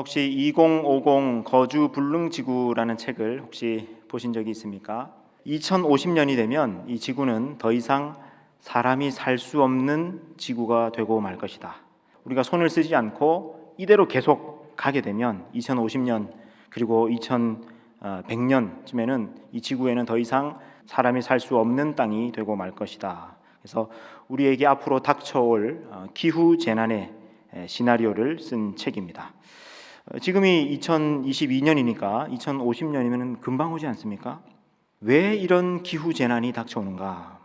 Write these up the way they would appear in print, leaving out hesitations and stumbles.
혹시 2050 거주 불능 지구라는 책을 혹시 보신 적이 있습니까? 2050년이 되면 이 지구는 더 이상 사람이 살 수 없는 지구가 되고 말 것이다. 우리가 손을 쓰지 않고 이대로 계속 가게 되면 2050년 그리고 2100년쯤에는 이 지구에는 더 이상 사람이 살 수 없는 땅이 되고 말 것이다. 그래서 우리에게 앞으로 닥쳐올 기후 재난의 시나리오를 쓴 책입니다. 지금이 2022년이니까 2050년이면 금방 오지 않습니까? 왜 이런 기후 재난이 닥쳐오는가?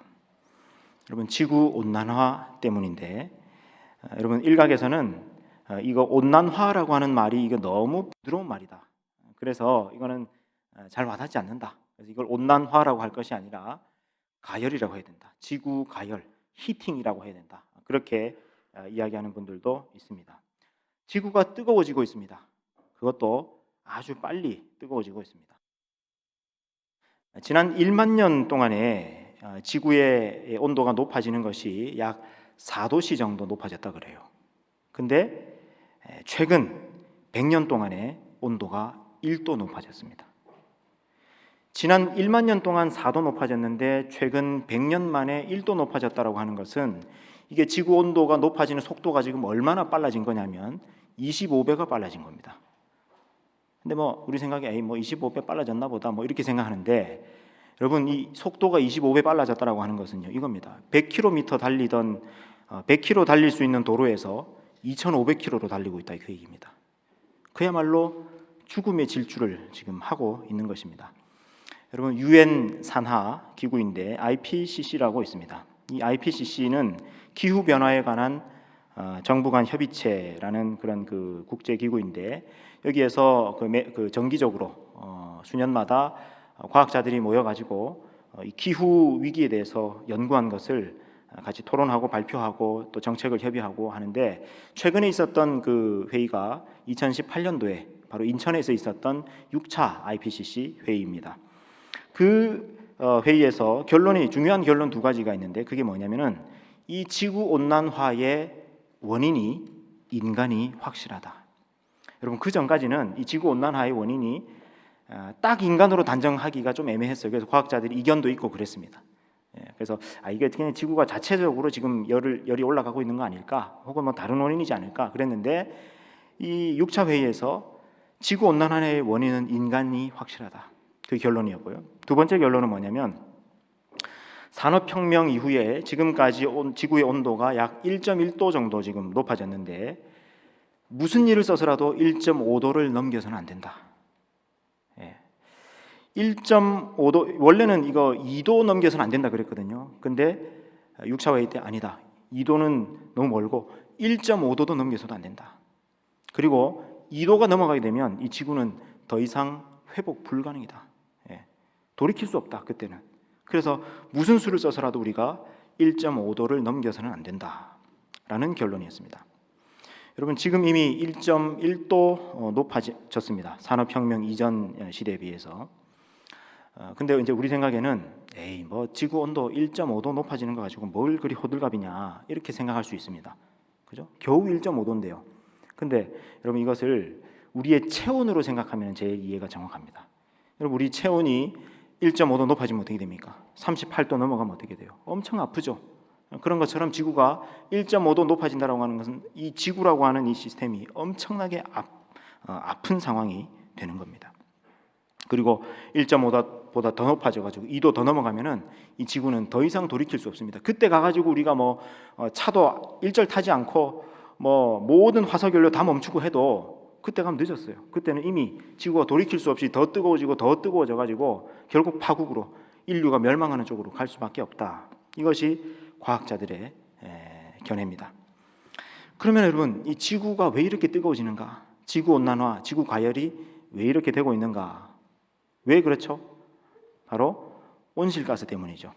여러분, 지구 온난화 때문인데, 여러분 일각에서는 이거 온난화라고 하는 말이 이거 너무 부드러운 말이다. 그래서 이거는 잘 와닿지 않는다. 그래서 이걸 온난화라고 할 것이 아니라 가열이라고 해야 된다. 지구 가열, 히팅이라고 해야 된다. 그렇게 이야기하는 분들도 있습니다. 지구가 뜨거워지고 있습니다. 그것도 아주 빨리 뜨거워지고 있습니다. 지난 1만 년 동안에 지구의 온도가 높아지는 것이 약 4도씨 정도 높아졌다 그래요. 근데 최근 100년 동안에 온도가 1도 높아졌습니다. 지난 1만 년 동안 4도 높아졌는데 최근 100년 만에 1도 높아졌다고 하는 것은 이게 지구 온도가 높아지는 속도가 지금 얼마나 빨라진 거냐면 25배가 빨라진 겁니다. 근데 우리 생각에 25배 빨라졌나 보다 이렇게 생각하는데, 여러분 이 속도가 25배 빨라졌다고 하는 것은요 이겁니다. 100km 달리던 100km 달릴 수 있는 도로에서 2,500km로 달리고 있다, 그 얘기입니다. 그야말로 죽음의 질주를 지금 하고 있는 것입니다. 여러분 유엔 산하 기구인데 IPCC라고 있습니다. 이 IPCC는 기후 변화에 관한 정부 간 협의체라는 그런 그 국제 기구인데, 여기에서 정기적으로 수년마다 과학자들이 모여가지고 이 기후 위기에 대해서 연구한 것을 같이 토론하고 발표하고 또 정책을 협의하고 하는데, 최근에 있었던 그 회의가 2018년도에 바로 인천에서 있었던 6차 IPCC 회의입니다. 그 회의에서 중요한 결론 두 가지가 있는데, 그게 뭐냐면은 이 지구 온난화의 원인이 인간이 확실하다. 여러분 그 전까지는 이 지구 온난화의 원인이 딱 인간으로 단정하기가 좀 애매했어요. 그래서 과학자들이 이견도 있고 그랬습니다. 그래서 이게 그냥 지구가 자체적으로 지금 열이 올라가고 있는 거 아닐까, 혹은 다른 원인이지 않을까 그랬는데, 이 6차 회의에서 지구 온난화의 원인은 인간이 확실하다, 그 결론이었고요. 두 번째 결론은 뭐냐면 산업혁명 이후에 지금까지 지구의 온도가 약 1.1도 정도 지금 높아졌는데, 무슨 일을 써서라도 1.5도를 넘겨서는 안 된다. 1.5도, 원래는 이거 2도 넘겨서는 안 된다 그랬거든요. 근데 6차 회의 때 아니다, 2도는 너무 멀고 1.5도도 넘겨서도 안 된다. 그리고 2도가 넘어가게 되면 이 지구는 더 이상 회복 불가능이다. 돌이킬 수 없다 그때는. 그래서 무슨 수를 써서라도 우리가 1.5도를 넘겨서는 안 된다라는 결론이었습니다. 여러분 지금 이미 1.1도 높아졌습니다. 산업혁명 이전 시대에 비해서. 근데 이제 우리 생각에는 지구 온도 1.5도 높아지는 거 가지고 뭘 그리 호들갑이냐 이렇게 생각할 수 있습니다. 그죠? 겨우 1.5도인데요. 근데 여러분 이것을 우리의 체온으로 생각하면 제일 이해가 정확합니다. 여러분 우리 체온이 1.5도 높아지면 어떻게 됩니까? 38도 넘어가면 어떻게 돼요? 엄청 아프죠. 그런 것처럼 지구가 1.5도 높아진다고 하는 것은 이 지구라고 하는 이 시스템이 엄청나게 아픈 상황이 되는 겁니다. 그리고 1.5도보다 더 높아져가지고 2도 더 넘어가면은 이 지구는 더 이상 돌이킬 수 없습니다. 그때 가가지고 우리가 차도 일절 타지 않고 모든 화석연료 다 멈추고 해도 그때 가면 늦었어요. 그때는 이미 지구가 돌이킬 수 없이 더 뜨거워지고 더 뜨거워져가지고 결국 파국으로, 인류가 멸망하는 쪽으로 갈 수밖에 없다. 이것이 과학자들의 견해입니다. 그러면 여러분 이 지구가 왜 이렇게 뜨거워지는가? 지구 온난화, 지구 가열이 왜 이렇게 되고 있는가? 왜 그렇죠? 바로 온실가스 때문이죠.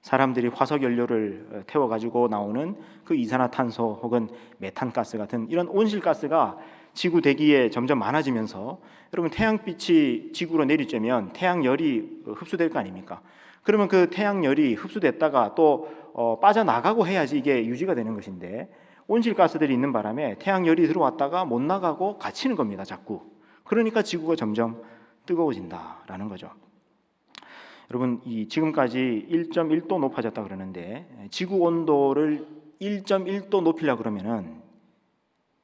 사람들이 화석연료를 태워가지고 나오는 그 이산화탄소 혹은 메탄가스 같은 이런 온실가스가 지구 대기에 점점 많아지면서, 여러분 태양빛이 지구로 내리쬐면 태양열이 흡수될 거 아닙니까? 그러면 그 태양열이 흡수됐다가 또 빠져나가고 해야지 이게 유지가 되는 것인데, 온실가스들이 있는 바람에 태양열이 들어왔다가 못 나가고 갇히는 겁니다. 자꾸. 그러니까 지구가 점점 뜨거워진다라는 거죠. 여러분, 지금까지 1.1도 높아졌다 그러는데 지구 온도를 1.1도 높이려고 그러면은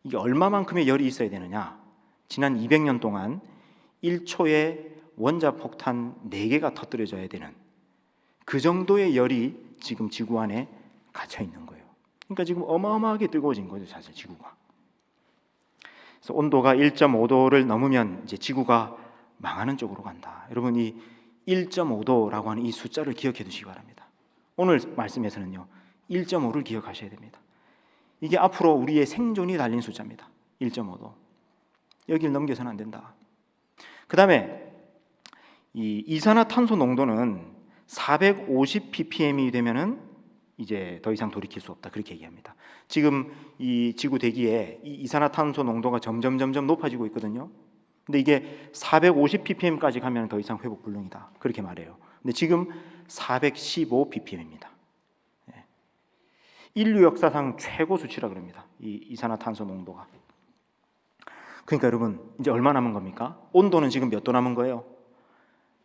이게 얼마만큼의 열이 있어야 되느냐? 지난 200년 동안 1초에 원자폭탄 4개가 터뜨려져야 되는 그 정도의 열이 지금 지구 안에 갇혀 있는 거예요. 그러니까 지금 어마어마하게 뜨거워진 거죠, 사실 지구가. 그래서 온도가 1.5도를 넘으면 이제 지구가 망하는 쪽으로 간다. 여러분, 이 1.5도라고 하는 이 숫자를 기억해 두시기 바랍니다. 오늘 말씀에서는요, 1.5를 기억하셔야 됩니다. 이게 앞으로 우리의 생존이 달린 숫자입니다. 1.5도. 여기를 넘겨서는 안 된다. 그 다음에 이 이산화탄소 농도는 450 ppm이 되면은 이제 더 이상 돌이킬 수 없다. 그렇게 얘기합니다. 지금 이 지구 대기에 이 이산화탄소 농도가 점점 높아지고 있거든요. 근데 이게 450 ppm까지 가면 더 이상 회복 불능이다. 그렇게 말해요. 근데 지금 415 ppm입니다. 인류 역사상 최고 수치라 그럽니다. 이 이산화탄소 농도가. 그러니까 여러분, 이제 얼마 남은 겁니까? 온도는 지금 몇 도 남은 거예요?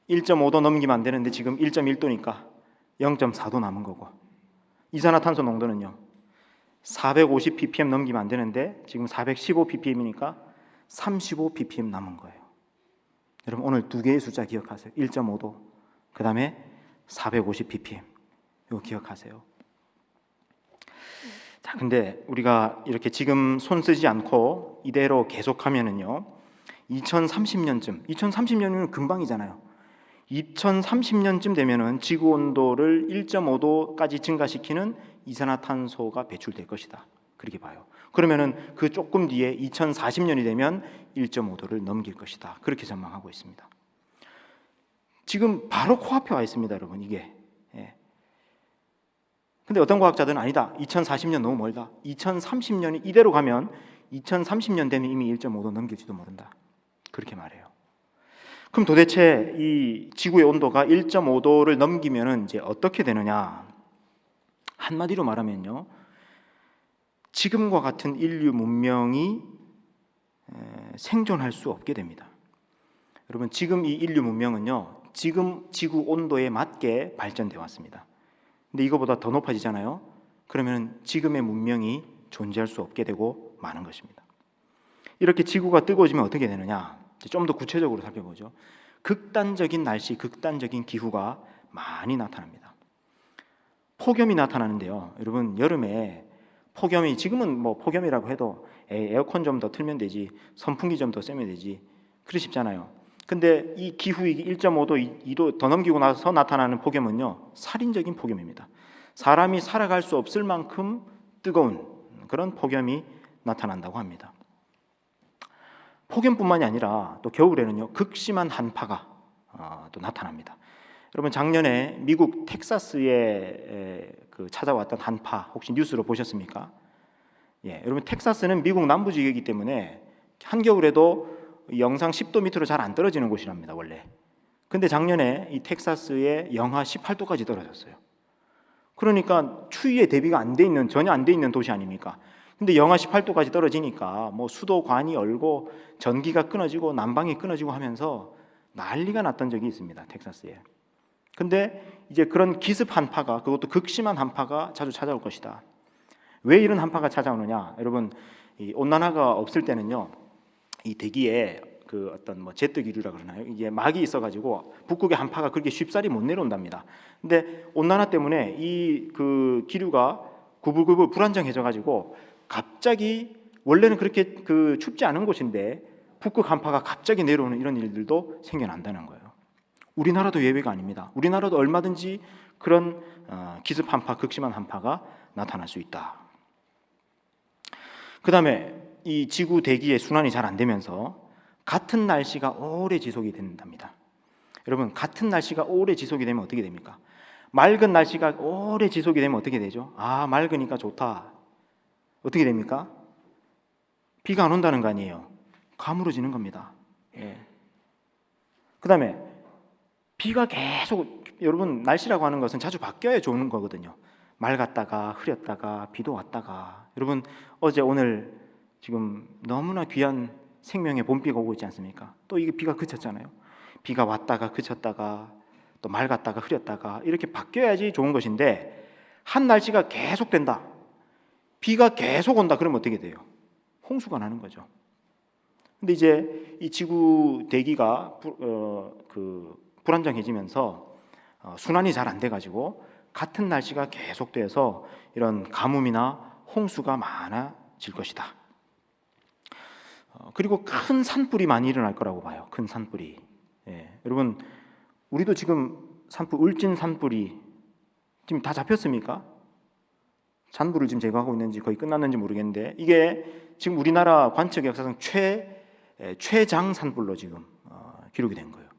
1.5도 넘기면 안 되는데 지금 1.1도니까 0.4도 남은 거고, 이산화탄소 농도는요 450 ppm 넘기면 안 되는데 지금 415 ppm이니까 35 ppm 남은 거예요. 여러분, 오늘 두 개의 숫자 기억하세요. 1.5도, 그 다음에 450 ppm. 이거 기억하세요. 자, 근데 우리가 이렇게 지금 손 쓰지 않고 이대로 계속하면은요 2030년이면 금방이잖아요. 2030년쯤 되면은 지구 온도를 1.5도까지 증가시키는 이산화탄소가 배출될 것이다. 그렇게 봐요. 그러면은 그 조금 뒤에 2040년이 되면 1.5도를 넘길 것이다. 그렇게 전망하고 있습니다. 지금 바로 코앞에 와 있습니다, 여러분. 이게. 근데 어떤 과학자들은 아니다. 2040년 너무 멀다. 2030년이 이대로 가면 2030년 되면 이미 1.5도 넘길지도 모른다. 그렇게 말해요. 그럼 도대체 이 지구의 온도가 1.5도를 넘기면은 이제 어떻게 되느냐? 한마디로 말하면요, 지금과 같은 인류 문명이 생존할 수 없게 됩니다. 여러분, 지금 이 인류 문명은요, 지금 지구 온도에 맞게 발전되어 왔습니다. 근데 이거보다 더 높아지잖아요. 그러면 지금의 문명이 존재할 수 없게 되고 마는 것입니다. 이렇게 지구가 뜨거워지면 어떻게 되느냐? 좀 더 구체적으로 살펴보죠. 극단적인 날씨, 극단적인 기후가 많이 나타납니다. 폭염이 나타나는데요. 여러분, 여름에 폭염이, 지금은 뭐 폭염이라고 해도 에어컨 좀 더 틀면 되지, 선풍기 좀 더 쐬면 되지, 그러십잖아요. 근데 이 기후위기 1.5도, 2도 더 넘기고 나서 나타나는 폭염은요, 살인적인 폭염입니다. 사람이 살아갈 수 없을 만큼 뜨거운 그런 폭염이 나타난다고 합니다. 폭염뿐만이 아니라 또 겨울에는요, 극심한 한파가 또 나타납니다. 여러분, 작년에 미국 텍사스에 찾아왔던 한파 혹시 뉴스로 보셨습니까? 여러분, 텍사스는 미국 남부 지역이기 때문에 한겨울에도 영상 10도 밑으로 잘 안 떨어지는 곳이랍니다, 원래. 근데 작년에 이 텍사스에 영하 18도까지 떨어졌어요. 그러니까 추위에 대비가 전혀 안 돼 있는 도시 아닙니까? 근데 영하 18도까지 떨어지니까 뭐 수도관이 얼고 전기가 끊어지고 난방이 끊어지고 하면서 난리가 났던 적이 있습니다, 텍사스에. 근데 이제 그런 기습 한파가, 그것도 극심한 한파가 자주 찾아올 것이다. 왜 이런 한파가 찾아오느냐? 여러분, 이 온난화가 없을 때는요, 이 대기에 그 어떤 뭐 제트 기류라 그러나요? 이게 막이 있어가지고 북극의 한파가 그렇게 쉽사리 못 내려온답니다. 근데 온난화 때문에 이 그 기류가 구불구불 불안정해져가지고 갑자기, 원래는 그렇게 춥지 않은 곳인데 북극 한파가 갑자기 내려오는 이런 일들도 생겨난다는 거예요. 우리나라도 예외가 아닙니다. 우리나라도 얼마든지 그런 기습 한파, 극심한 한파가 나타날 수 있다. 그 다음에 이 지구 대기의 순환이 잘 안 되면서 같은 날씨가 오래 지속이 된답니다. 여러분, 같은 날씨가 오래 지속이 되면 어떻게 됩니까? 맑은 날씨가 오래 지속이 되면 어떻게 되죠? 맑으니까 좋다. 어떻게 됩니까? 비가 안 온다는 거 아니에요. 가물어지는 겁니다. 그 다음에 비가 계속, 여러분, 날씨라고 하는 것은 자주 바뀌어야 좋은 거거든요. 맑았다가 흐렸다가 비도 왔다가, 여러분 어제 오늘 지금 너무나 귀한 생명의 봄비가 오고 있지 않습니까? 또 이게 비가 그쳤잖아요. 비가 왔다가 그쳤다가 또 맑았다가 흐렸다가 이렇게 바뀌어야지 좋은 것인데, 한 날씨가 계속 된다, 비가 계속 온다, 그러면 어떻게 돼요? 홍수가 나는 거죠. 근데 이제 이 지구 대기가 불안정해지면서 순환이 잘 안 돼가지고 같은 날씨가 계속돼서 이런 가뭄이나 홍수가 많아질 것이다. 그리고 큰 산불이 많이 일어날 거라고 봐요. 큰 산불이. 여러분 우리도 지금 산불, 울진 산불이 지금 다 잡혔습니까? 잔불을 지금 제거하고 있는지 거의 끝났는지 모르겠는데, 이게 지금 우리나라 관측 역사상 최장 산불로 지금 기록이 된 거예요.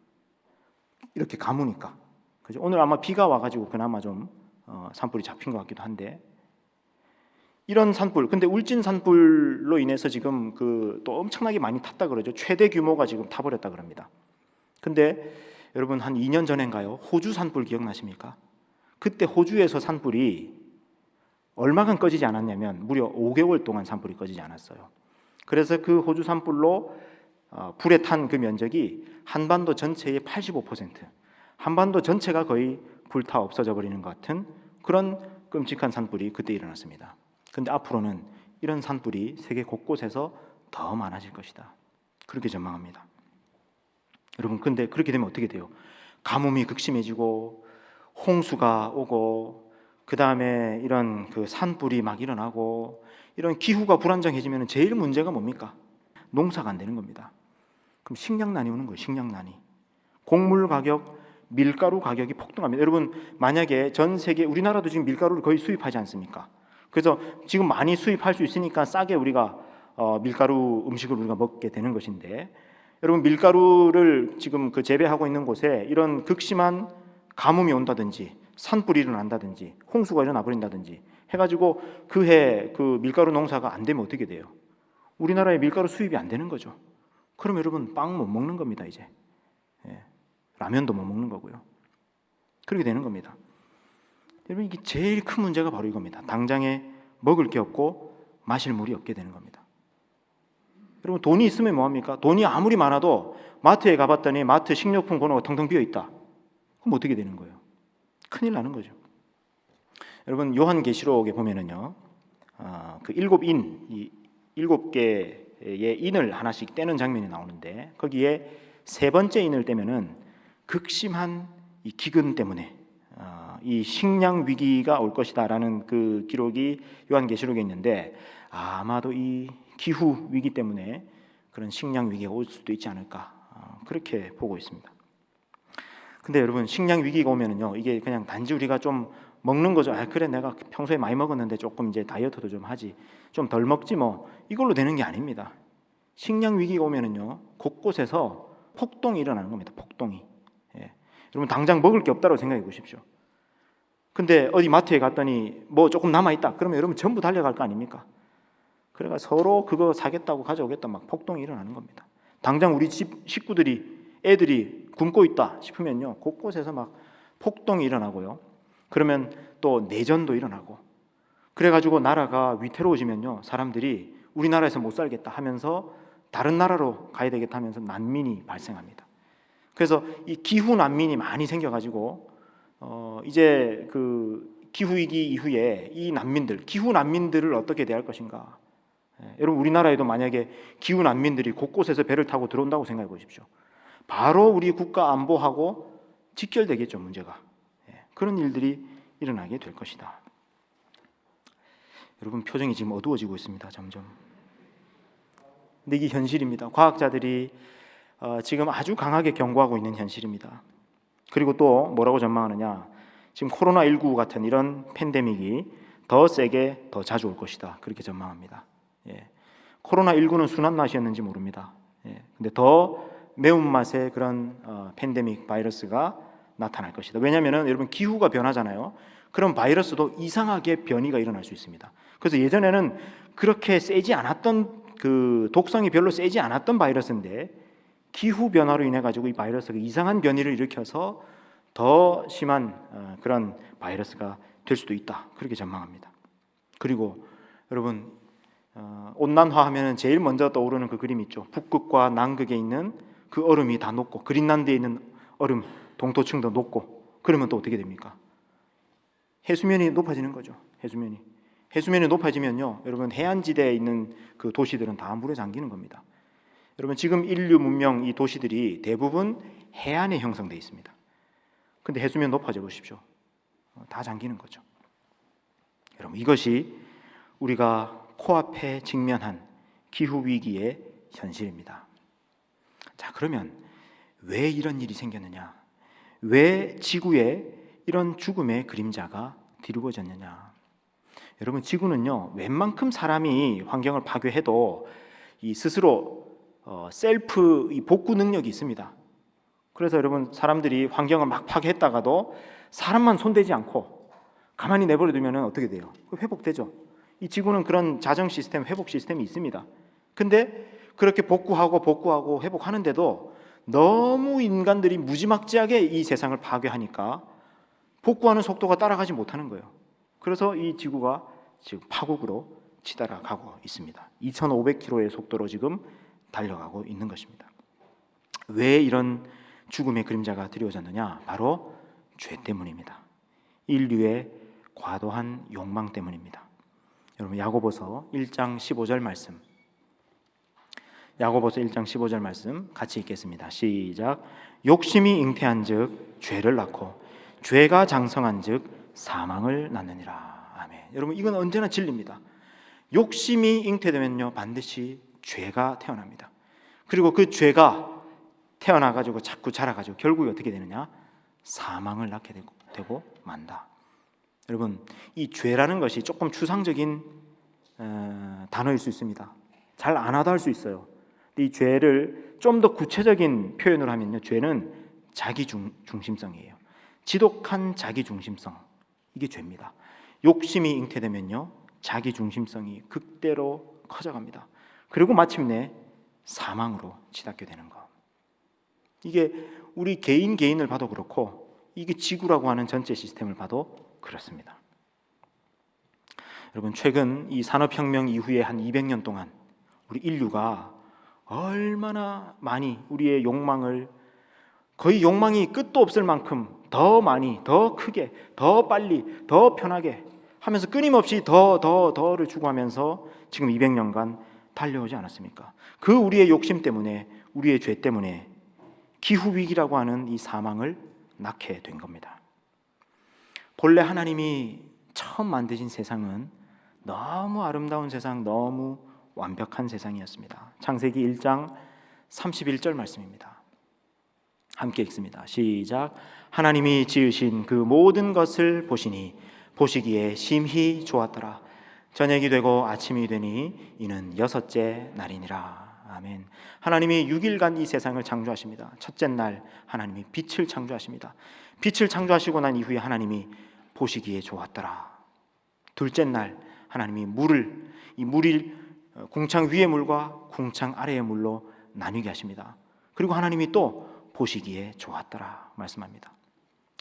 이렇게 가무니까. 그죠? 오늘 아마 비가 와가지고 그나마 좀 산불이 잡힌 것 같기도 한데, 이런 산불, 근데 울진 산불로 인해서 지금 또 엄청나게 많이 탔다 그러죠. 최대 규모가 지금 타버렸다 그럽니다. 근데 여러분 한 2년 전인가요? 호주 산불 기억나십니까? 그때 호주에서 산불이 얼마간 꺼지지 않았냐면 무려 5개월 동안 산불이 꺼지지 않았어요. 그래서 그 호주 산불로 불에 탄 그 면적이 한반도 전체의 85%, 한반도 전체가 거의 불타 없어져 버리는 것 같은 그런 끔찍한 산불이 그때 일어났습니다. 근데 앞으로는 이런 산불이 세계 곳곳에서 더 많아질 것이다, 그렇게 전망합니다. 여러분 근데 그렇게 되면 어떻게 돼요? 가뭄이 극심해지고 홍수가 오고, 그 다음에 이런 산불이 막 일어나고, 이런 기후가 불안정해지면 제일 문제가 뭡니까? 농사가 안 되는 겁니다. 그럼 식량난이 오는 거예요. 식량난이. 곡물 가격, 밀가루 가격이 폭등합니다. 여러분 만약에 전 세계, 우리나라도 지금 밀가루를 거의 수입하지 않습니까? 그래서 지금 많이 수입할 수 있으니까 싸게 우리가 밀가루 음식을 우리가 먹게 되는 것인데, 여러분 밀가루를 지금 재배하고 있는 곳에 이런 극심한 가뭄이 온다든지 산불이 일어난다든지 홍수가 일어나 버린다든지 해가지고 그해 밀가루 농사가 안 되면 어떻게 돼요? 우리나라에 밀가루 수입이 안 되는 거죠. 그럼 여러분 빵 못 먹는 겁니다. 이제 라면도 못 먹는 거고요. 그렇게 되는 겁니다. 여러분 이게 제일 큰 문제가 바로 이겁니다. 당장에 먹을 게 없고 마실 물이 없게 되는 겁니다. 여러분 돈이 있으면 뭐합니까? 돈이 아무리 많아도 마트에 가봤더니 마트 식료품 코너가 텅텅 비어 있다. 그럼 어떻게 되는 거예요? 큰일 나는 거죠. 여러분 요한계시록에 보면은요, 그 7개의 인을 하나씩 떼는 장면이 나오는데, 거기에 세 번째 인을 떼면은 극심한 이 기근 때문에 이 식량 위기가 올 것이다라는 그 기록이 요한계시록에 있는데, 아마도 이 기후 위기 때문에 그런 식량 위기가 올 수도 있지 않을까, 그렇게 보고 있습니다. 근데 여러분 식량 위기가 오면은요, 이게 그냥 단지 우리가 좀 먹는 거죠. 그래 내가 평소에 많이 먹었는데 조금 이제 다이어트도 좀 하지, 좀 덜 먹지 뭐, 이걸로 되는 게 아닙니다. 식량 위기가 오면은요, 곳곳에서 폭동이 일어나는 겁니다. 폭동이. 여러분 당장 먹을 게 없다고 생각해 보십시오. 근데 어디 마트에 갔더니 뭐 조금 남아 있다. 그러면 여러분 전부 달려갈 거 아닙니까? 그래가 서로 그거 사겠다고 가져오겠다 막 폭동이 일어나는 겁니다. 당장 우리 집 식구들이, 애들이 굶고 있다 싶으면요, 곳곳에서 막 폭동이 일어나고요. 그러면 또 내전도 일어나고, 그래가지고 나라가 위태로워지면요, 사람들이 우리나라에서 못 살겠다 하면서 다른 나라로 가야 되겠다 하면서 난민이 발생합니다. 그래서 이 기후 난민이 많이 생겨가지고 이제 기후 위기 이후에 이 난민들, 기후 난민들을 어떻게 대할 것인가. 여러분 우리나라에도 만약에 기후 난민들이 곳곳에서 배를 타고 들어온다고 생각해 보십시오. 바로 우리 국가 안보하고 직결되겠죠, 문제가. 그런 일들이 일어나게 될 것이다. 여러분 표정이 지금 어두워지고 있습니다, 점점. 근데 이게 현실입니다. 과학자들이 지금 아주 강하게 경고하고 있는 현실입니다. 그리고 또 뭐라고 전망하느냐, 지금 코로나19 같은 이런 팬데믹이 더 세게 더 자주 올 것이다, 그렇게 전망합니다. 코로나19는 순한 맛이었는지 모릅니다. 근데 더 매운맛의 그런 팬데믹 바이러스가 나타날 것이다. 왜냐하면 여러분 기후가 변하잖아요. 그럼 바이러스도 이상하게 변이가 일어날 수 있습니다. 그래서 예전에는 그렇게 세지 않았던, 독성이 별로 세지 않았던 바이러스인데, 기후 변화로 인해 가지고 이 바이러스가 이상한 변이를 일으켜서 더 심한 그런 바이러스가 될 수도 있다. 그렇게 전망합니다. 그리고 여러분 온난화하면 제일 먼저 떠오르는 그 그림 있죠. 북극과 남극에 있는 그 얼음이 다 녹고 그린란드에 있는 얼음 동토층도 녹고 그러면 또 어떻게 됩니까? 해수면이 높아지는 거죠. 해수면이 높아지면요, 여러분 해안지대에 있는 그 도시들은 다 물에 잠기는 겁니다. 여러분 지금 인류 문명 이 도시들이 대부분 해안에 형성되어 있습니다. 근데 해수면 높아져 보십시오. 다 잠기는 거죠. 여러분 이것이 우리가 코앞에 직면한 기후 위기의 현실입니다. 자, 그러면 왜 이런 일이 생겼느냐? 왜 지구에 이런 죽음의 그림자가 드리워졌느냐? 여러분 지구는요, 웬만큼 사람이 환경을 파괴해도 이 스스로 셀프 이 복구 능력이 있습니다. 그래서 여러분 사람들이 환경을 막 파괴했다가도 사람만 손대지 않고 가만히 내버려 두면 어떻게 돼요? 회복되죠. 이 지구는 그런 자정 시스템, 회복 시스템이 있습니다. 근데 그렇게 복구하고 회복하는데도 너무 인간들이 무지막지하게 이 세상을 파괴하니까 복구하는 속도가 따라가지 못하는 거예요. 그래서 이 지구가 지금 파국으로 치달아가고 있습니다. 2500km의 속도로 지금 달려가고 있는 것입니다. 왜 이런 죽음의 그림자가 드리워졌느냐? 바로 죄 때문입니다. 인류의 과도한 욕망 때문입니다. 여러분 야고보서 1장 15절 말씀, 야고보서 1장 15절 말씀 같이 읽겠습니다. 시작. 욕심이 잉태한즉 죄를 낳고 죄가 장성한즉 사망을 낳느니라. 아멘. 여러분 이건 언제나 진리입니다. 욕심이 잉태되면요 반드시 죄가 태어납니다. 그리고 그 죄가 태어나가지고 자꾸 자라가지고 결국에 어떻게 되느냐? 사망을 낳게 되고 만다. 여러분 이 죄라는 것이 조금 추상적인 단어일 수 있습니다. 잘 안 와닿을 수 있어요. 근데 이 죄를 좀 더 구체적인 표현으로 하면요, 죄는 자기 중심성이에요. 지독한 자기 중심성, 이게 죄입니다. 욕심이 잉태되면요 자기 중심성이 극대로 커져갑니다. 그리고 마침내 사망으로 치닫게 되는 것. 이게 우리 개인을 봐도 그렇고 이게 지구라고 하는 전체 시스템을 봐도 그렇습니다. 여러분 최근 이 산업혁명 이후에 한 200년 동안 우리 인류가 얼마나 많이 우리의 욕망을, 거의 욕망이 끝도 없을 만큼 더 많이, 더 크게, 더 빨리, 더 편하게 하면서 끊임없이 더를 추구하면서 지금 200년간 달려오지 않았습니까? 그 우리의 욕심 때문에, 우리의 죄 때문에 기후위기라고 하는 이 사망을 낳게 된 겁니다. 본래 하나님이 처음 만드신 세상은 너무 아름다운 세상, 너무 완벽한 세상이었습니다. 창세기 1장 31절 말씀입니다. 함께 읽습니다. 시작. 하나님이 지으신 그 모든 것을 보시니 보시기에 심히 좋았더라. 저녁이 되고 아침이 되니 이는 여섯째 날이니라. 아멘. 하나님이 6일간 이 세상을 창조하십니다. 첫째 날 하나님이 빛을 창조하십니다. 빛을 창조하시고 난 이후에 하나님이 보시기에 좋았더라. 둘째 날 하나님이 물을 궁창 위의 물과 궁창 아래의 물로 나뉘게 하십니다. 그리고 하나님이 또 보시기에 좋았더라 말씀합니다.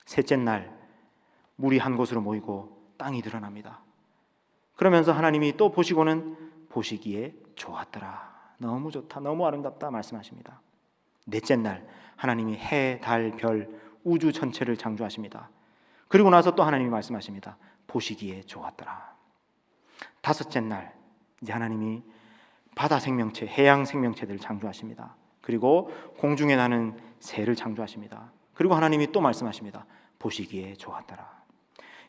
셋째 날 물이 한 곳으로 모이고 땅이 드러납니다. 그러면서 하나님이 또 보시고는 보시기에 좋았더라. 너무 좋다, 너무 아름답다 말씀하십니다. 넷째 날 하나님이 해, 달, 별, 우주 전체를 창조하십니다. 그리고 나서 또 하나님이 말씀하십니다. 보시기에 좋았더라. 다섯째 날 이제 하나님이 바다 생명체, 해양 생명체들을 창조하십니다. 그리고 공중에 나는 새를 창조하십니다. 그리고 하나님이 또 말씀하십니다. 보시기에 좋았더라.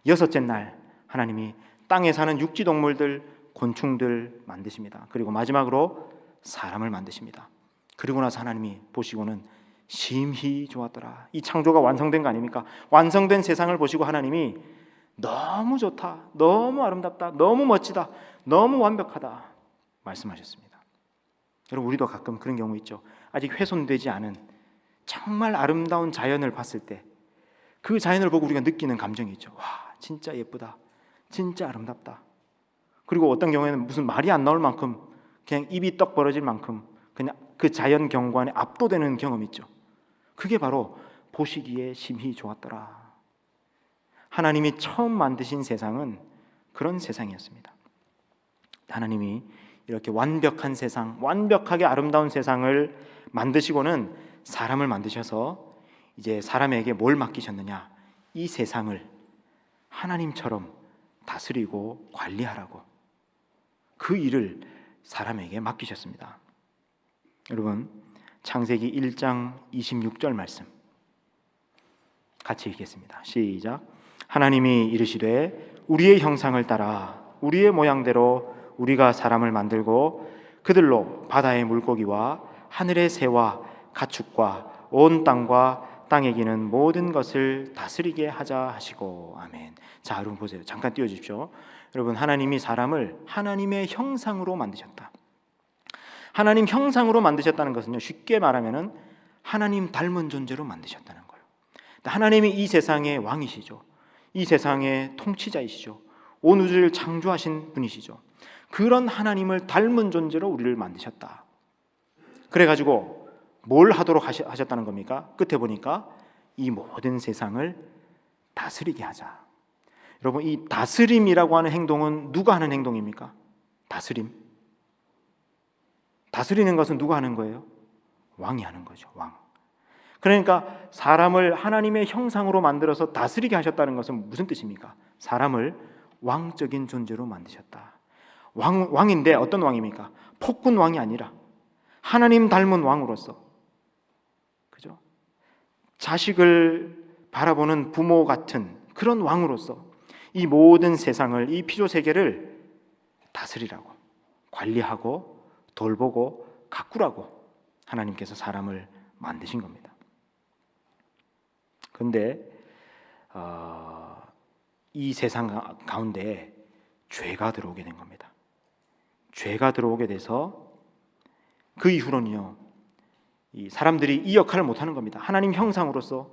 여섯째 날 하나님이 땅에 사는 육지 동물들, 곤충들 만드십니다. 그리고 마지막으로 사람을 만드십니다. 그리고 나서 하나님이 보시고는 심히 좋았더라. 이 창조가 완성된 거 아닙니까? 완성된 세상을 보시고 하나님이 너무 좋다, 너무 아름답다, 너무 멋지다, 너무 완벽하다 말씀하셨습니다. 여러분 우리도 가끔 그런 경우 있죠. 아직 훼손되지 않은 정말 아름다운 자연을 봤을 때 그 자연을 보고 우리가 느끼는 감정이 있죠. 와, 진짜 예쁘다, 진짜 아름답다. 그리고 어떤 경우에는 무슨 말이 안 나올 만큼 그냥 입이 떡 벌어질 만큼 그냥 그 자연 경관에 압도되는 경험이 있죠. 그게 바로 보시기에 심히 좋았더라. 하나님이 처음 만드신 세상은 그런 세상이었습니다. 하나님이 이렇게 완벽한 세상, 완벽하게 아름다운 세상을 만드시고는 사람을 만드셔서 이제 사람에게 뭘 맡기셨느냐? 이 세상을 하나님처럼 다스리고 관리하라고 그 일을 사람에게 맡기셨습니다. 여러분, 창세기 1장 26절 말씀 같이 읽겠습니다. 시작. 하나님이 이르시되 우리의 형상을 따라 우리의 모양대로 우리가 사람을 만들고 그들로 바다의 물고기와 하늘의 새와 가축과 온 땅과 땅에 기는 모든 것을 다스리게 하자 하시고. 아멘. 자, 여러분 보세요. 잠깐 띄워주십시오. 여러분, 하나님이 사람을 하나님의 형상으로 만드셨다. 하나님 형상으로 만드셨다는 것은요, 쉽게 말하면은 하나님 닮은 존재로 만드셨다는 거예요. 하나님이 이 세상의 왕이시죠. 이 세상의 통치자이시죠. 온 우주를 창조하신 분이시죠. 그런 하나님을 닮은 존재로 우리를 만드셨다. 그래가지고 뭘 하도록 하셨다는 겁니까? 끝에 보니까 이 모든 세상을 다스리게 하자. 여러분, 이 다스림이라고 하는 행동은 누가 하는 행동입니까? 다스림. 다스리는 것은 누가 하는 거예요? 왕이 하는 거죠. 왕. 그러니까 사람을 하나님의 형상으로 만들어서 다스리게 하셨다는 것은 무슨 뜻입니까? 사람을 왕적인 존재로 만드셨다. 왕인데 어떤 왕입니까? 폭군 왕이 아니라 하나님 닮은 왕으로서, 그죠? 자식을 바라보는 부모 같은 그런 왕으로서 이 모든 세상을, 이 피조 세계를 다스리라고, 관리하고 돌보고 가꾸라고 하나님께서 사람을 만드신 겁니다. 그런데 이 세상 가운데 죄가 들어오게 된 겁니다. 죄가 들어오게 돼서 그 이후로는요, 이 사람들이 이 역할을 못하는 겁니다. 하나님 형상으로서,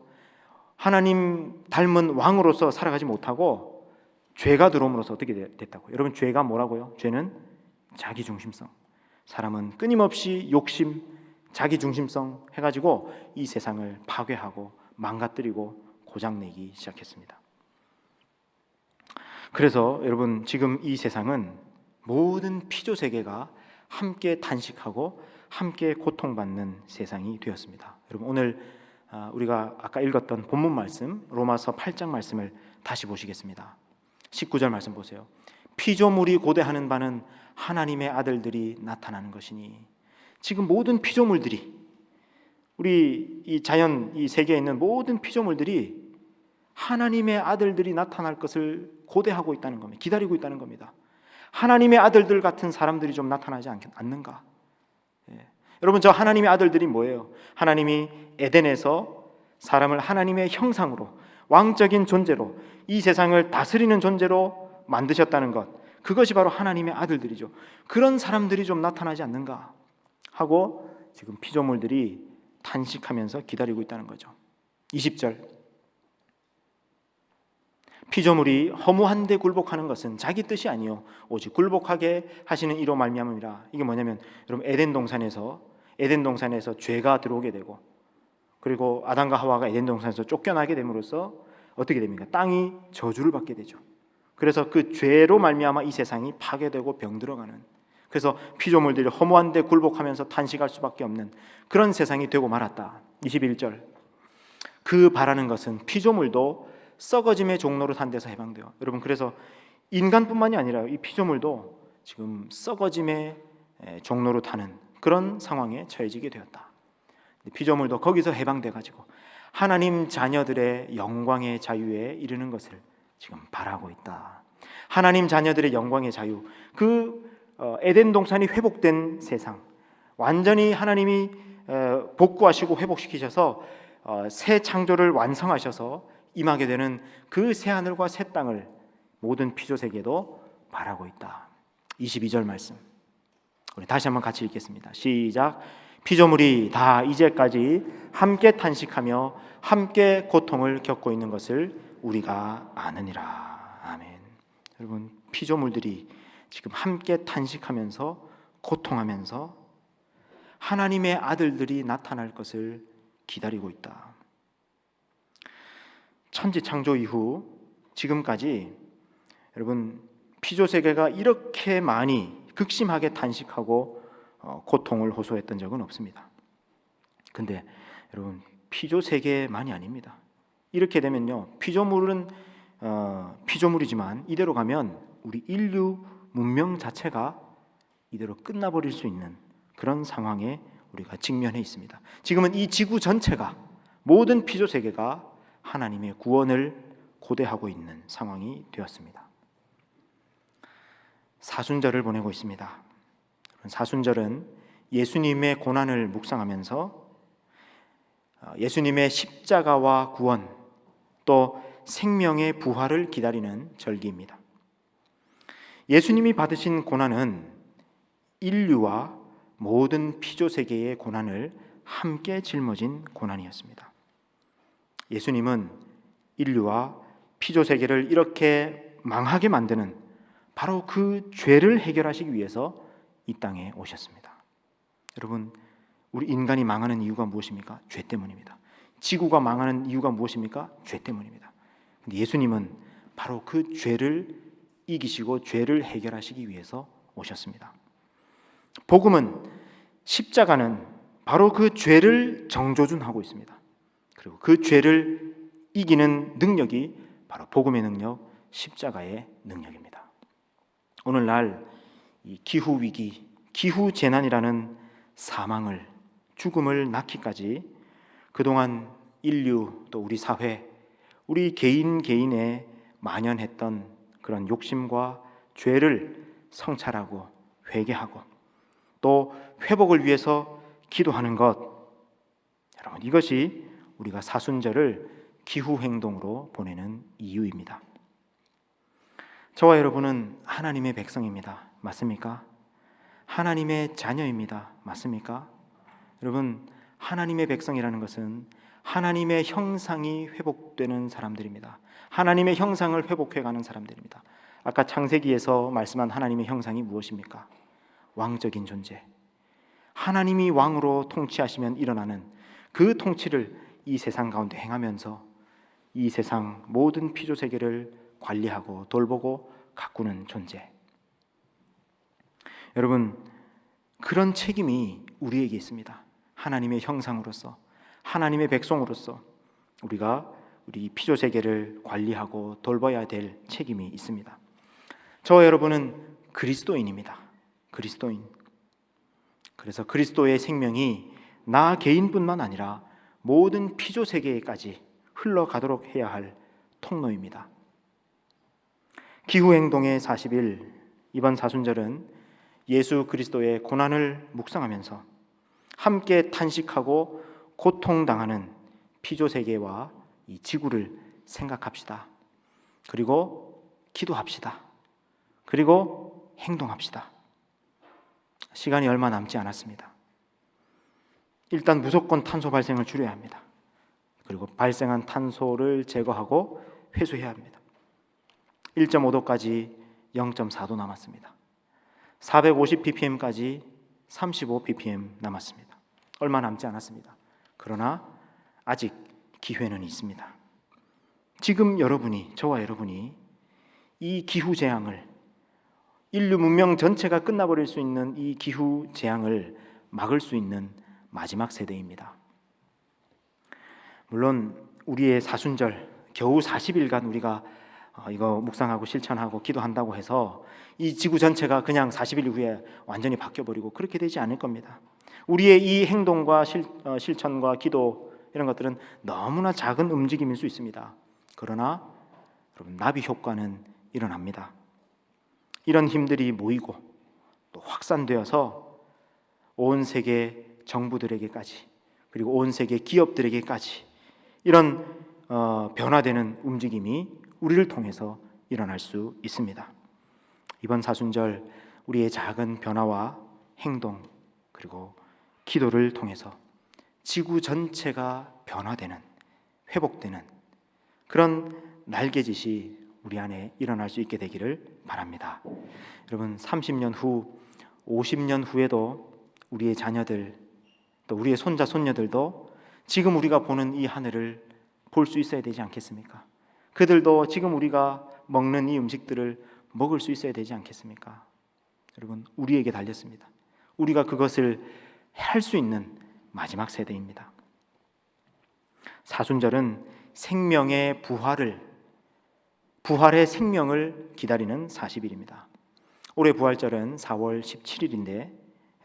하나님 닮은 왕으로서 살아가지 못하고 죄가 들어옴으로써 어떻게 됐다고요? 여러분, 죄가 뭐라고요? 죄는 자기중심성. 사람은 끊임없이 욕심, 자기중심성 해가지고 이 세상을 파괴하고 망가뜨리고 고장내기 시작했습니다. 그래서 여러분, 지금 이 세상은 모든 피조 세계가 함께 탄식하고 함께 고통받는 세상이 되었습니다. 여러분, 오늘 우리가 아까 읽었던 본문 말씀, 로마서 8장 말씀을 다시 보시겠습니다. 19절 말씀 보세요. 피조물이 고대하는 바는 하나님의 아들들이 나타나는 것이니. 지금 모든 피조물들이, 우리 이 자연, 이 세계에 있는 모든 피조물들이 하나님의 아들들이 나타날 것을 고대하고 있다는 겁니다. 기다리고 있다는 겁니다. 하나님의 아들들 같은 사람들이 좀 나타나지 않는가? 예. 여러분, 저 하나님의 아들들이 뭐예요? 하나님이 에덴에서 사람을 하나님의 형상으로, 왕적인 존재로, 이 세상을 다스리는 존재로 만드셨다는 것, 그것이 바로 하나님의 아들들이죠. 그런 사람들이 좀 나타나지 않는가 하고 지금 피조물들이 탄식하면서 기다리고 있다는 거죠. 20절. 피조물이 허무한데 굴복하는 것은 자기 뜻이 아니요 오직 굴복하게 하시는 이로 말미암음이라. 이게 뭐냐면, 여러분, 에덴 동산에서 죄가 들어오게 되고, 그리고 아담과 하와가 에덴 동산에서 쫓겨나게 됨으로써 어떻게 됩니까? 땅이 저주를 받게 되죠. 그래서 그 죄로 말미암아 이 세상이 파괴되고 병들어가는, 그래서 피조물들이 허무한데 굴복하면서 탄식할 수밖에 없는 그런 세상이 되고 말았다. 21절. 그 바라는 것은 피조물도 썩어짐의 종로로 탄 데서 해방돼요. 여러분, 그래서 인간뿐만이 아니라 이 피조물도 지금 썩어짐의 종로로 타는 그런 상황에 처해지게 되었다. 피조물도 거기서 해방돼 가지고 하나님 자녀들의 영광의 자유에 이르는 것을 지금 바라고 있다. 하나님 자녀들의 영광의 자유, 그 에덴 동산이 회복된 세상, 완전히 하나님이 복구하시고 회복시키셔서 새 창조를 완성하셔서 임하게 되는 그 새 하늘과 새 땅을 모든 피조 세계도 바라고 있다. 22절 말씀, 우리 다시 한번 같이 읽겠습니다. 시작. 피조물이 다 이제까지 함께 탄식하며 함께 고통을 겪고 있는 것을 우리가 아느니라. 아멘. 여러분, 피조물들이 지금 함께 탄식하면서 고통하면서 하나님의 아들들이 나타날 것을 기다리고 있다. 천지 창조 이후 지금까지 여러분 피조 세계가 이렇게 많이 극심하게 탄식하고 고통을 호소했던 적은 없습니다. 근데 여러분 피조 세계만이 아닙니다. 이렇게 되면요, 피조물은 피조물이지만 이대로 가면 우리 인류 문명 자체가 이대로 끝나버릴 수 있는 그런 상황에 우리가 직면해 있습니다. 지금은 이 지구 전체가, 모든 피조 세계가 하나님의 구원을 고대하고 있는 상황이 되었습니다. 사순절을 보내고 있습니다. 사순절은 예수님의 고난을 묵상하면서 예수님의 십자가와 구원, 또 생명의 부활을 기다리는 절기입니다. 예수님이 받으신 고난은 인류와 모든 피조 세계의 고난을 함께 짊어진 고난이었습니다. 예수님은 인류와 피조 세계를 이렇게 망하게 만드는 바로 그 죄를 해결하시기 위해서 이 땅에 오셨습니다. 여러분, 우리 인간이 망하는 이유가 무엇입니까? 죄 때문입니다. 지구가 망하는 이유가 무엇입니까? 죄 때문입니다. 근데 예수님은 바로 그 죄를 이기시고 죄를 해결하시기 위해서 오셨습니다. 복음은, 십자가는 바로 그 죄를 정조준하고 있습니다. 그리고 그 죄를 이기는 능력이 바로 복음의 능력, 십자가의 능력입니다. 오늘날 이 기후 위기, 기후 재난이라는 사망을, 죽음을 낳기까지 그동안 인류 또 우리 사회, 우리 개인에 만연했던 그런 욕심과 죄를 성찰하고 회개하고 또 회복을 위해서 기도하는 것, 여러분 이것이 우리가 사순절을 기후 행동으로 보내는 이유입니다. 저와 여러분은 하나님의 백성입니다. 맞습니까? 하나님의 자녀입니다. 맞습니까? 여러분, 하나님의 백성이라는 것은 하나님의 형상이 회복되는 사람들입니다. 하나님의 형상을 회복해가는 사람들입니다. 아까 창세기에서 말씀한 하나님의 형상이 무엇입니까? 왕적인 존재. 하나님이 왕으로 통치하시면 일어나는 그 통치를 이 세상 가운데 행하면서 이 세상 모든 피조 세계를 관리하고 돌보고 가꾸는 존재. 여러분, 그런 책임이 우리에게 있습니다. 하나님의 형상으로서, 하나님의 백성으로서 우리가 우리 피조 세계를 관리하고 돌봐야 될 책임이 있습니다. 저와 여러분은 그리스도인입니다. 그리스도인. 그래서 그리스도의 생명이 나 개인뿐만 아니라 모든 피조 세계까지 흘러가도록 해야 할 통로입니다. 기후행동의 40일, 이번 사순절은 예수 그리스도의 고난을 묵상하면서 함께 탄식하고 고통당하는 피조 세계와 이 지구를 생각합시다. 그리고 기도합시다. 그리고 행동합시다. 시간이 얼마 남지 않았습니다. 일단 무조건 탄소 발생을 줄여야 합니다. 그리고 발생한 탄소를 제거하고 회수해야 합니다. 1.5도까지 0.4도 남았습니다. 450ppm까지 35ppm 남았습니다. 얼마 남지 않았습니다. 그러나 아직 기회는 있습니다. 지금 여러분이, 저와 여러분이 이 기후 재앙을, 인류 문명 전체가 끝나버릴 수 있는 이 기후 재앙을 막을 수 있는 마지막 세대입니다. 물론 우리의 사순절, 겨우 40일간 우리가 이거 묵상하고 실천하고 기도한다고 해서 이 지구 전체가 그냥 40일 후에 완전히 바뀌어버리고 그렇게 되지 않을 겁니다. 우리의 이 행동과 실천과 기도 이런 것들은 너무나 작은 움직임일 수 있습니다. 그러나 여러분, 나비 효과는 일어납니다. 이런 힘들이 모이고 또 확산되어서 온 세계 정부들에게까지, 그리고 온 세계 기업들에게까지 이런 변화되는 움직임이 우리를 통해서 일어날 수 있습니다. 이번 사순절 우리의 작은 변화와 행동 그리고 기도를 통해서 지구 전체가 변화되는, 회복되는 그런 날개짓이 우리 안에 일어날 수 있게 되기를 바랍니다. 여러분, 30년 후, 50년 후에도 우리의 자녀들, 또 우리의 손자, 손녀들도 지금 우리가 보는 이 하늘을 볼 수 있어야 되지 않겠습니까? 그들도 지금 우리가 먹는 이 음식들을 먹을 수 있어야 되지 않겠습니까? 여러분, 우리에게 달렸습니다. 우리가 그것을 할 수 있는 마지막 세대입니다. 사순절은 생명의 부활의 생명을 기다리는 40일입니다. 올해 부활절은 4월 17일인데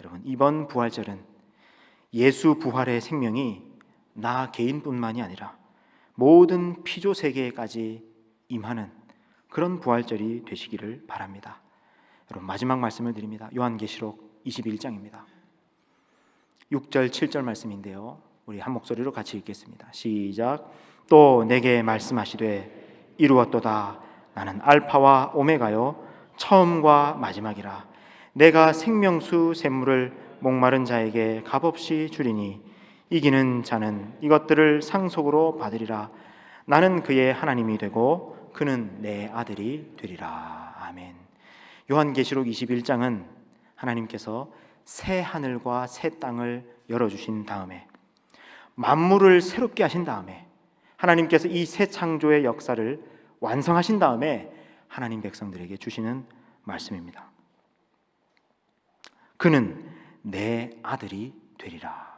여러분, 이번 부활절은 예수 부활의 생명이 나 개인뿐만이 아니라 모든 피조 세계까지 임하는 그런 부활절이 되시기를 바랍니다. 여러분, 마지막 말씀을 드립니다. 요한계시록 21장입니다. 6절 7절 말씀인데요, 우리 한 목소리로 같이 읽겠습니다. 시작. 또 내게 말씀하시되 이루었도다. 나는 알파와 오메가요 처음과 마지막이라. 내가 생명수 샘물을 목마른 자에게 값없이 주리니 이기는 자는 이것들을 상속으로 받으리라. 나는 그의 하나님이 되고 그는 내 아들이 되리라. 아멘. 요한계시록 21장은 하나님께서 새 하늘과 새 땅을 열어주신 다음에, 만물을 새롭게 하신 다음에, 하나님께서 이 새 창조의 역사를 완성하신 다음에 하나님 백성들에게 주시는 말씀입니다. 그는 내 아들이 되리라.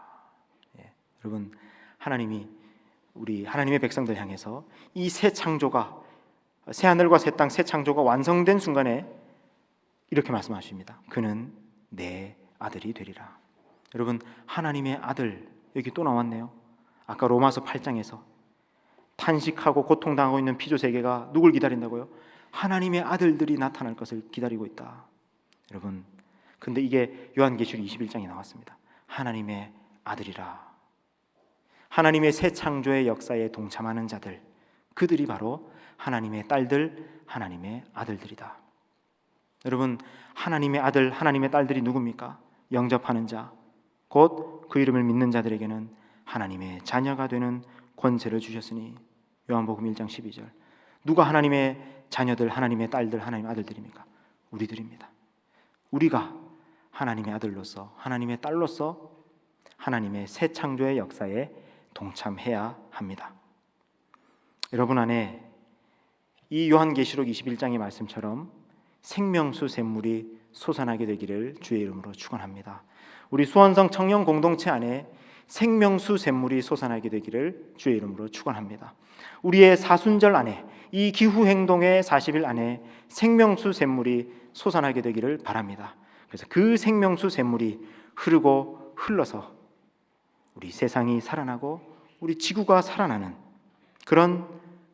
여러분, 하나님이 우리 하나님의 백성들 향해서 이 새 창조가, 새 하늘과 새 땅, 새 창조가 완성된 순간에 이렇게 말씀하십니다. 그는 내 아들이 되리라. 여러분, 하나님의 아들, 여기 또 나왔네요. 아까 로마서 8장에서 탄식하고 고통당하고 있는 피조 세계가 누굴 기다린다고요? 하나님의 아들들이 나타날 것을 기다리고 있다. 여러분, 근데 이게 요한계시록 21장에 나왔습니다. 하나님의 아들이라. 하나님의 새 창조의 역사에 동참하는 자들, 그들이 바로 하나님의 딸들, 하나님의 아들들이다. 여러분, 하나님의 아들, 하나님의 딸들이 누굽니까? 영접하는 자, 곧 그 이름을 믿는 자들에게는 하나님의 자녀가 되는 권세를 주셨으니. 요한복음 1장 12절. 누가 하나님의 자녀들, 하나님의 딸들, 하나님의 아들들입니까? 우리들입니다. 우리가 하나님의 아들로서, 하나님의 딸로서 하나님의 새 창조의 역사에 동참해야 합니다. 여러분 안에 이 요한계시록 21장의 말씀처럼 생명수 샘물이 솟아나게 되기를 주의 이름으로 축원합니다. 우리 수원성 청년 공동체 안에 생명수 샘물이 솟아나게 되기를 주의 이름으로 축원합니다. 우리의 사순절 안에, 이 기후 행동의 40일 안에 생명수 샘물이 솟아나게 되기를 바랍니다. 그래서 그 생명수 샘물이 흐르고 흘러서 우리 세상이 살아나고 우리 지구가 살아나는 그런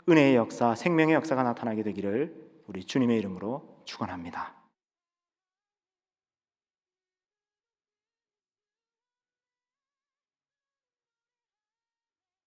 은혜의 역사, 생명의 역사가 나타나게 되기를 우리 주님의 이름으로 축원합니다.